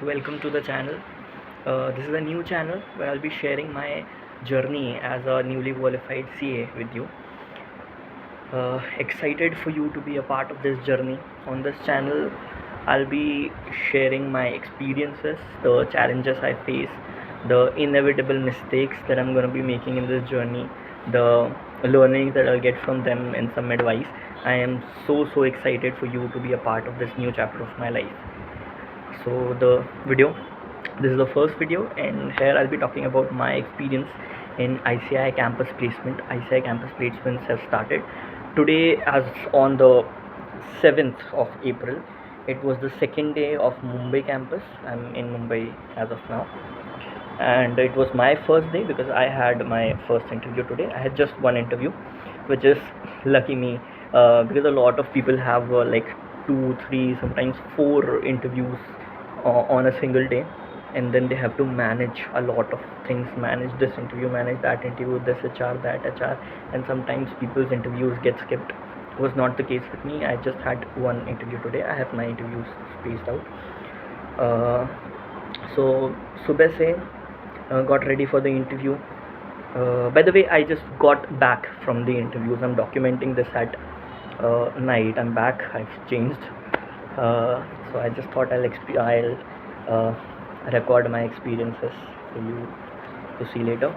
welcome to the channel. This is a new channel where I'll be sharing my journey as a newly qualified CA with you. Excited for you to be a part of this journey. On this channel, I'll be sharing my experiences, the challenges I face, the inevitable mistakes that I'm going to be making in this journey, the learnings that I'll get from them, and some advice. I am so excited for you to be a part of this new chapter of my life. So this is the first video, and here I'll be talking about my experience in ICI campus placement. ICI campus placements have started today, as on the 7th of April. It was the second day of Mumbai campus. I'm in Mumbai as of now, and it was my first day because I had my first interview today. I had just one interview, which is lucky me, because a lot of people have like two, three, sometimes four interviews on a single day, and then they have to manage a lot of things, manage this interview, manage that interview, this HR, that HR, and sometimes people's interviews get skipped. It was not the case with me. I just had one interview today. I have my interviews spaced out. So सुबह से got ready for the interview. By the way, I just got back from the interviews. I'm documenting this at night. I'm back. I've changed. So I just thought I'll record my experiences for you to see later.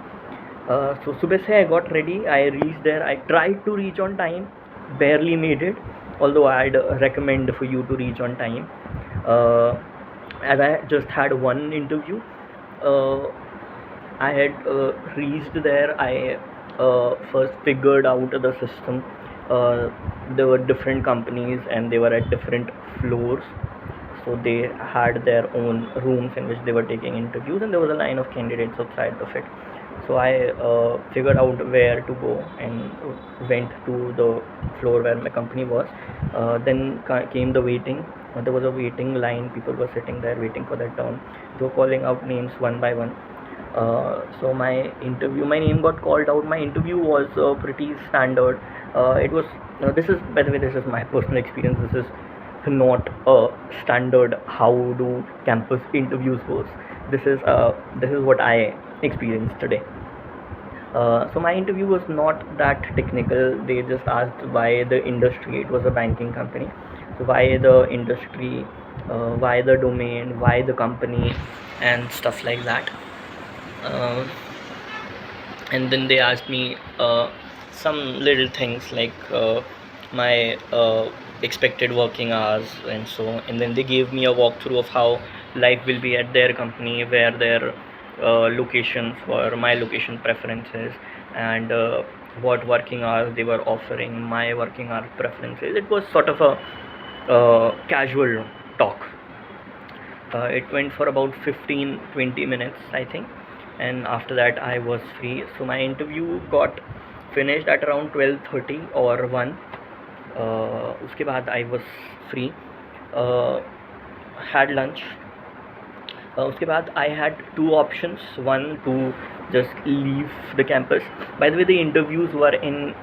So सुबह से I got ready. I reached there. I tried to reach on time. Barely made it. Although I'd recommend for you to reach on time. As I just had one interview, I had reached there. I first figured out the system. There were different companies and they were at different floors, so they had their own rooms in which they were taking interviews, and there was a line of candidates outside of it. So I figured out where to go and went to the floor where my company was. Then came the waiting. There was a waiting line. People were sitting there waiting for their turn. They were calling out names one by one. So my name got called out. My interview was pretty standard. It was this is, by the way, this is my personal experience. This is not a standard how do campus interviews goes. This is what I experienced today. So my interview was not that technical. They just asked why the industry. It was a banking company. So why the industry, why the domain, why the company, and stuff like that. And then they asked me some little things like my expected working hours and so, and then they gave me a walkthrough of how life will be at their company, where their locations were, my location preferences, and what working hours they were offering, my working hour preferences. It was sort of a casual talk. It went for about 15-20 minutes, I think, and after that I was free. So my interview got finished at around 12:30 or 1. उसके बाद I was free, had lunch. उसके बाद I had two options. One, to just leave the campus. By the way, the interviews were in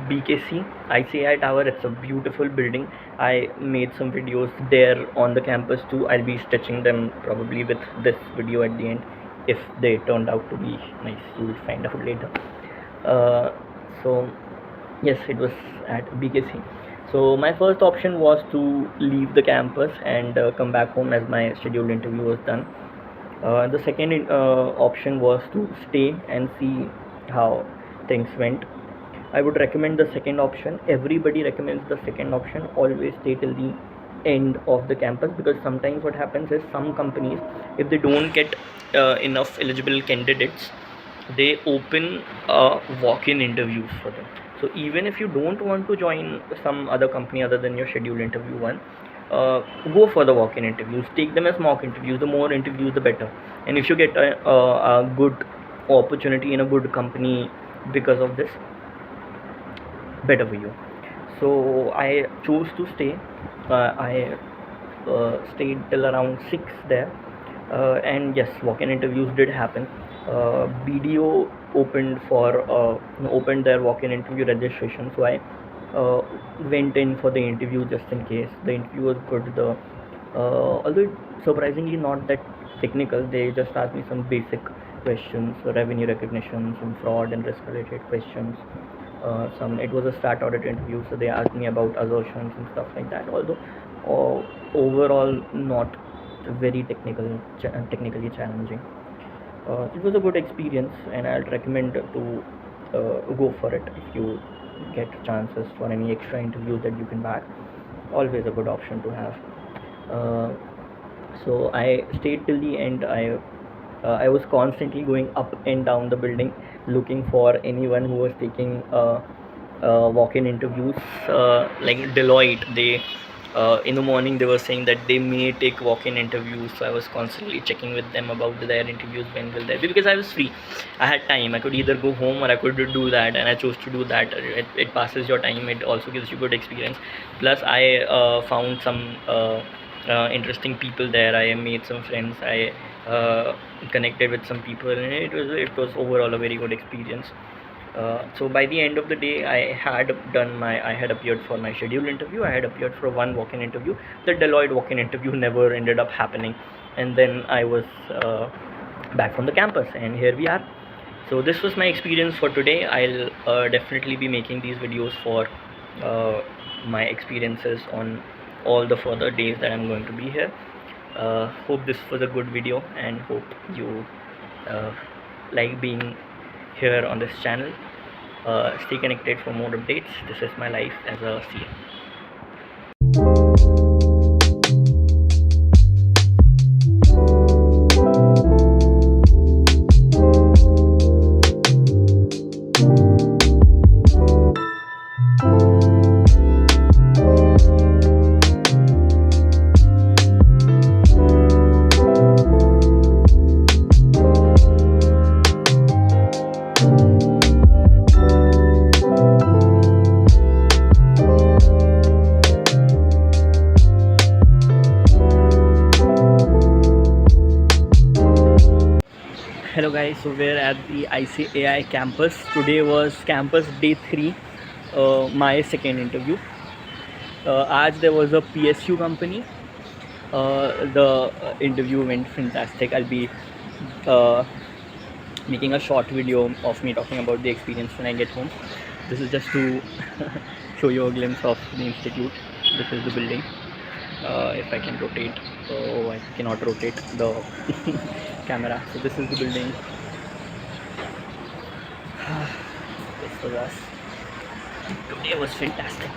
BKC ICI Tower. It's a beautiful building. I made some videos there on the campus too. I'll be stitching them probably with this video at the end. If they turned out to be nice, you will find out later. So yes, it was at BKC. So my first option was to leave the campus and come back home, as my scheduled interview was done. The second option was to stay and see how things went. I would recommend the second option. Everybody recommends the second option. Always stay till the end of the campus, because sometimes what happens is some companies, if they don't get enough eligible candidates, they open walk-in interviews for them. So even if you don't want to join some other company other than your scheduled interview one, go for the walk-in interviews. Take them as mock interviews. The more interviews, the better. And if you get a good opportunity in a good company because of this, better for you. So I chose to stay. I stayed till around 6 there, and yes, walk-in interviews did happen. BDO opened their walk-in interview registration, so I went in for the interview just in case. The interview was good. The Although surprisingly not that technical, they just asked me some basic questions, revenue recognition, some fraud and risk related questions. Some It was a stat audit interview, so they asked me about assertions and stuff like that. Although overall not very technically challenging. It was a good experience, and I'd recommend to go for it if you get chances for any extra interviews that you can back. Always a good option to have. Uh, so I stayed till the end. I was constantly going up and down the building looking for anyone who was taking walk-in interviews. Like Deloitte, they in the morning they were saying that they may take walk-in interviews. So I was constantly checking with them about their interviews, when will they be, because I was free. I had time. I could either go home or I could do that, and I chose to do that. It passes your time. It also gives you good experience. Plus, I found some interesting people there. I made some friends. I connected with some people, and it was overall a very good experience. So by the end of the day, I had appeared for my scheduled interview. I had appeared for one walk-in interview. The Deloitte walk-in interview never ended up happening, and then I was back from the campus, and here we are. So this was my experience for today. I'll definitely be making these videos for my experiences on all the further days that I'm going to be here. Hope this was a good video, and hope you like being here on this channel. Stay connected for more updates. This is my life as a CA. Hello guys, so we're at the ICAI campus. Today was campus day 3, my second interview. आज there was a PSU company. The interview went fantastic. I'll be making a short video of me talking about the experience when I get home. This is just to show you a glimpse of the institute. This is the building. If I can rotate, oh, I cannot rotate the camera. So this is the building. This was us. Today was fantastic.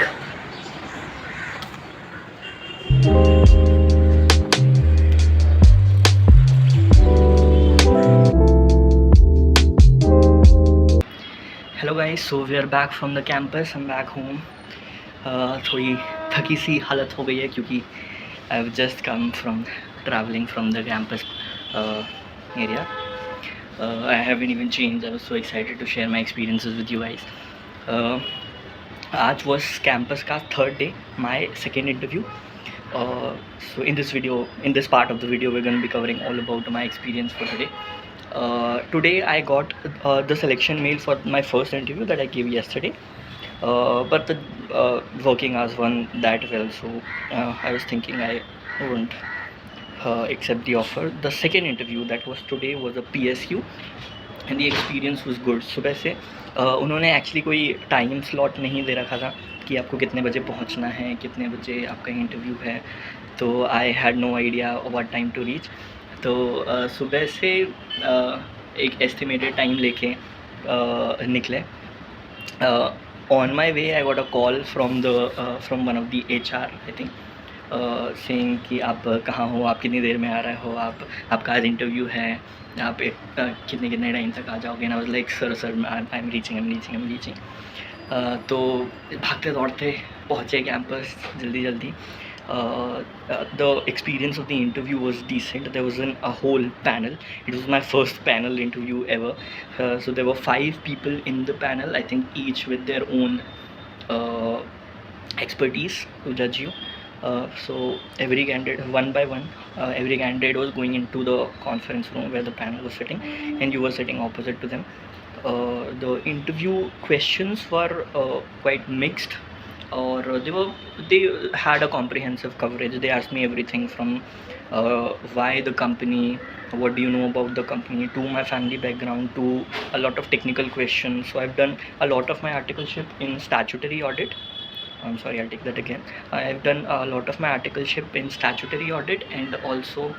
Hello guys, so we are back from the campus. I'm back home. थोड़ी थकी सी हालत हो गई है क्योंकि I've just come from traveling from the campus area. I haven't even changed. I was so excited to share my experiences with you guys. आज was campus का third day, my second interview. So in this part of the video, we're going to be covering all about my experience for today. Today I got the selection mail for my first interview that I gave yesterday. But the working hours weren't that well, so I was thinking I wouldn't accept the offer. The second interview that was today was a PSU, and the experience was good. सुबह से उन्होंने actually कोई time slot नहीं दे रखा था कि आपको कितने बजे पहुंचना है, कितने बजे आपका इंटरव्यू है. तो I had no idea what time to reach. तो सुबह से एक एस्टिमेटेड टाइम लेके निकले. On my way, I got a call from one of the HR, I think, saying कि आप कहाँ हो, आप कितनी देर में आ रहे हो, आपका आज इंटरव्यू है, आप कितने टाइम तक आ जाओगे. And I was like, sir, I'm reaching. तो भागते दौड़ते पहुँचे कैंपस जल्दी. The experience of the interview was decent. There was a whole panel. It was my first panel interview ever. So there were 5 people in the panel, I think, each with their own expertise to judge you. So every candidate, one by one, every candidate was going into the conference room where the panel was sitting, and you were sitting opposite to them. The interview questions were quite mixed. or they had a comprehensive coverage. They asked me everything from why the company, what do you know about the company, to my family background, to a lot of technical questions. So I've done a lot of my articleship in statutory audit. I'm sorry, I'll take that again. I've done a lot of my articleship in statutory audit and also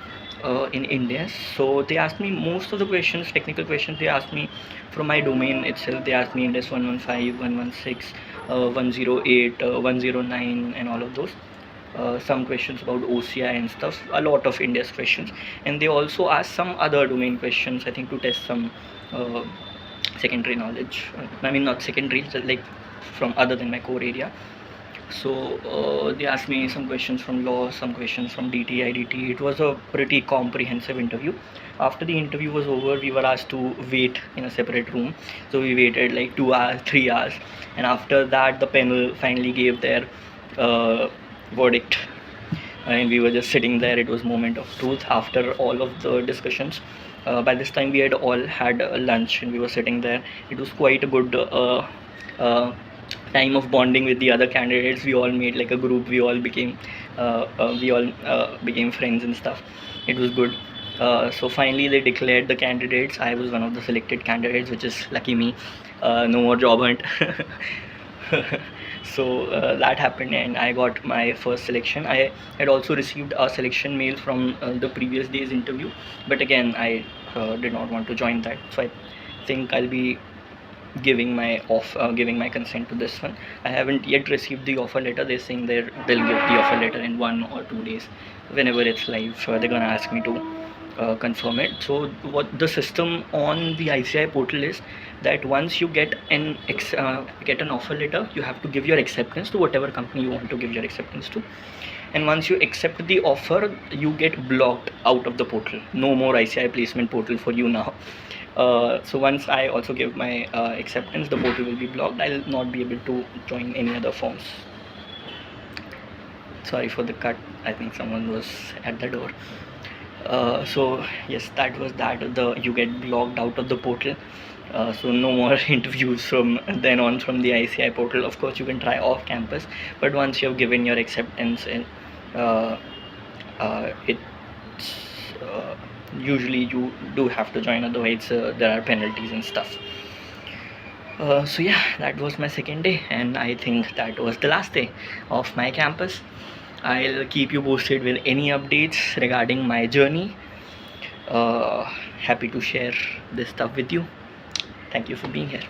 in India. So they asked me most of the questions, technical questions, they asked me from my domain itself. They asked me Indes 115, 116, 108, 109, and all of those. Some questions about OCI and stuff, a lot of India's questions, and they also asked some other domain questions, I think, to test some uh, secondary knowledge. I mean, not secondary, just like from other than my core area. So they asked me some questions from law, some questions from DT, IDT. It was a pretty comprehensive interview. After the interview was over, we were asked to wait in a separate room. So we waited like 2 hours, 3 hours, and after that, the panel finally gave their uh, verdict. And we were just sitting there. It was moment of truth after all of the discussions. By this time, we had all had lunch, and we were sitting there. It was quite a good uh, time of bonding with the other candidates. We all made like a group. We all became friends and stuff. It was good. So finally they declared the candidates. I was one of the selected candidates, which is lucky me. No more job hunt. So that happened, and I got my first selection. I had also received a selection mail from the previous day's interview, but again I did not want to join that. So I think I'll be giving my consent to this one. I haven't yet received the offer letter. They're saying they'll give the offer letter in 1 or 2 days. Whenever it's live, they're gonna ask me to confirm it. So what the system on the ICI portal is that once you get an offer letter, you have to give your acceptance to whatever company you want to give your acceptance to. And once you accept the offer, you get blocked out of the portal. No more ICI placement portal for you now. So once I also give my acceptance, the portal will be blocked. I'll not be able to join any other forms. Sorry for the cut. I think someone was at the door. So yes, that was that. You get blocked out of the portal. So no more interviews from then on from the ICI portal. Of course, you can try off campus, but once you have given your acceptance, and it's usually you do have to join. Otherwise, there are penalties and stuff. So yeah, that was my second day, and I think that was the last day of my campus. I'll keep you posted with any updates regarding my journey. Happy to share this stuff with you. Thank you for being here.